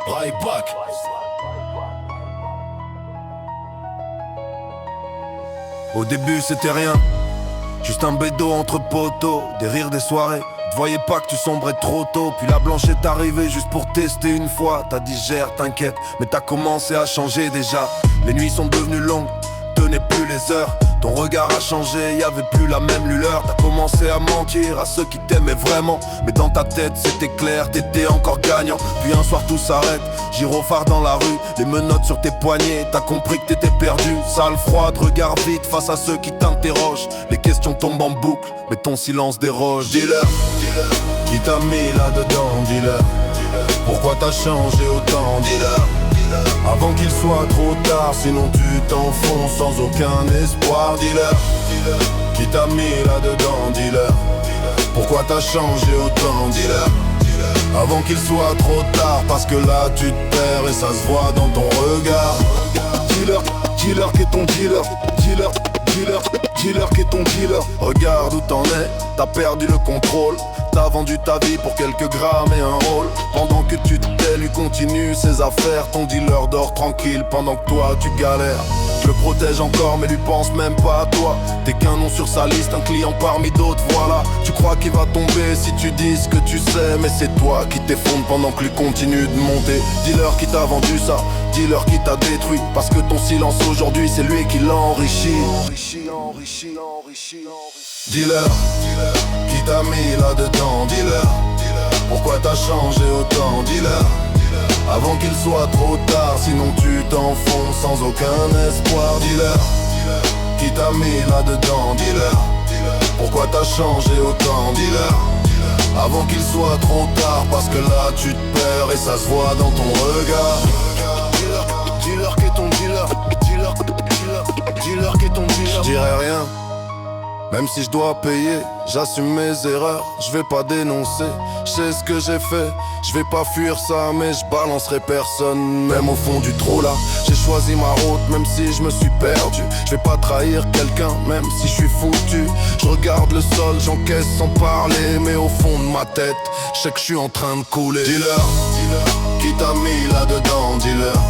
Right back. Au début c'était rien, juste un bédo entre poteaux, des rires, des soirées. Te voyais pas que tu sombrais trop tôt. Puis la blanche est arrivée juste pour tester une fois. T'as dit gère, t'inquiète, mais t'as commencé à changer déjà. Les nuits sont devenues longues, tenais plus les heures. Ton regard a changé, y'avait plus la même lueur. T'as commencé à mentir à ceux qui t'aimaient vraiment. Mais dans ta tête c'était clair, t'étais encore gagnant. Puis un soir tout s'arrête, gyrophare dans la rue, les menottes sur tes poignets. T'as compris que t'étais perdu, sale froide, regarde vite face à ceux qui t'interrogent. Les questions tombent en boucle, mais ton silence déroge. Dis-leur, qui t'a mis là-dedans, dis-leur. Pourquoi t'as changé autant, dis-leur. Avant qu'il soit trop tard, sinon tu t'enfonces sans aucun espoir. Dis-leur, qui t'a mis là-dedans, dis-leur. Pourquoi t'as changé autant, dis-leur. Avant qu'il soit trop tard, parce que là tu te perds et ça se voit dans ton regard. Dis-leur, dis-leur qu'est ton dealer. Dis-leur, dis-leur, dis-leur qu'est ton dealer. Regarde où t'en es, t'as perdu le contrôle. T'as vendu ta vie pour quelques grammes et un rôle. Pendant que tu te tais, lui continue ses affaires. Ton dealer dort tranquille pendant que toi tu galères. Je le protège encore mais lui pense même pas à toi. T'es qu'un nom sur sa liste, un client parmi d'autres, voilà. Tu crois qu'il va tomber si tu dis ce que tu sais. Mais c'est toi qui t'effondres pendant que lui continue de monter. Dis-leur qui t'a vendu ça, dis-leur qui t'a détruit. Parce que ton silence aujourd'hui c'est lui qui l'enrichit. Dis-leur, qui t'a mis là-dedans, dis-leur. Pourquoi t'as changé autant, dis-leur. Avant qu'il soit trop tard, sinon tu t'enfonces sans aucun espoir. Dis-leur, qui t'a mis là-dedans, dis-leur. Pourquoi t'as changé autant, dis-leur. Avant qu'il soit trop tard, parce que là tu te perds et ça se voit dans ton regard. Dis-leur, dis-leur qu'est ton dealer. Dis-leur, dis-leur, dis-leur qu'est ton dealer. Je dirai rien. Même si je dois payer, j'assume mes erreurs, je vais pas dénoncer, je sais ce que j'ai fait, je vais pas fuir ça mais je balancerai personne, même au fond du trou là. J'ai choisi ma route même si je me suis perdu, je vais pas trahir quelqu'un même si je suis foutu. Je regarde le sol, j'encaisse sans parler, mais au fond de ma tête, je sais que je suis en train de couler. Dis-leur, qui t'a mis là-dedans, dis-leur.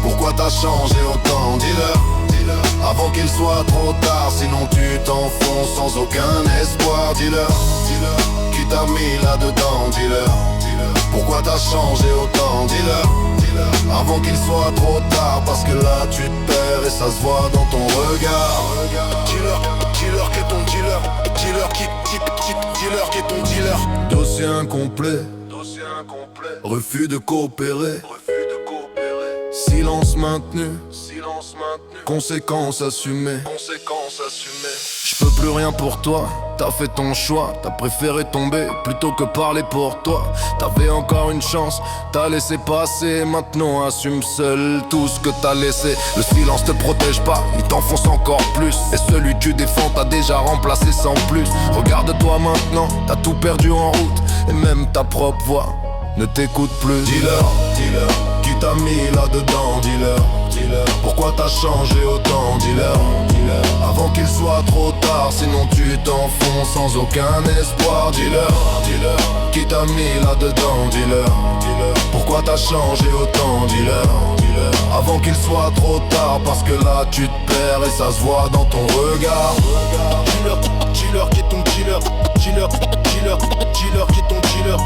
Pourquoi t'as changé autant, dis-leur. Avant qu'il soit trop tard, sinon tu t'enfonces sans aucun espoir. Dis-leur, qui t'a mis là-dedans, dis-leur. Pourquoi t'as changé autant, dis-leur. Avant qu'il soit trop tard, parce que là tu te perds et ça se voit dans ton regard. Dis-leur, dis-leur qu'est ton dealer. Dis-leur dis-leur qu'est ton dealer. Dossier incomplet, refus de coopérer. Silence maintenu, conséquences assumées. Je peux plus rien pour toi, t'as fait ton choix. T'as préféré tomber plutôt que parler pour toi. T'avais encore une chance, t'as laissé passer. Maintenant assume seul tout ce que t'as laissé. Le silence te protège pas, il t'enfonce encore plus. Et celui que tu défends t'as déjà remplacé sans plus. Regarde-toi maintenant, t'as tout perdu en route. Et même ta propre voix ne t'écoute plus. Dis-leur, dis-leur, qui t'a mis là-dedans, dis-leur. Pourquoi t'as changé autant, dis-leur. Avant qu'il soit trop tard, sinon tu t'enfonces sans aucun espoir. Dis-leur, dis-leur, qui t'a mis là-dedans, dis-leur. Pourquoi t'as changé autant, dis-leur. Avant qu'il soit trop tard, parce que là tu te perds et ça se voit dans ton regard. Dis-leur, dis-leur qui est ton dealer. Dis-leur, dis-leur, dis-leur qui est ton dealer.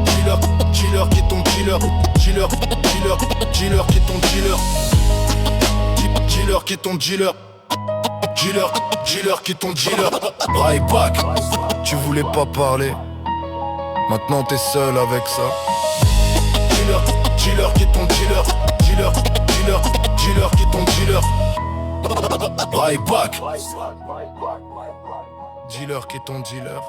Dis-leur, dis-leur qui est ton dealer. Dis-leur, dis-leur, dis-leur qui est ton dealer. Dis-leur qui est ton dealer. Dis-leur, dis-leur qui est ton dealer. Right back. Tu voulais pas parler, maintenant t'es seul avec ça. Dis-leur, dis-leur qui est ton dealer. Dis-leur, dis-leur, dis-leur qui est ton dealer. Right back. Dis-leur qui est ton dealer.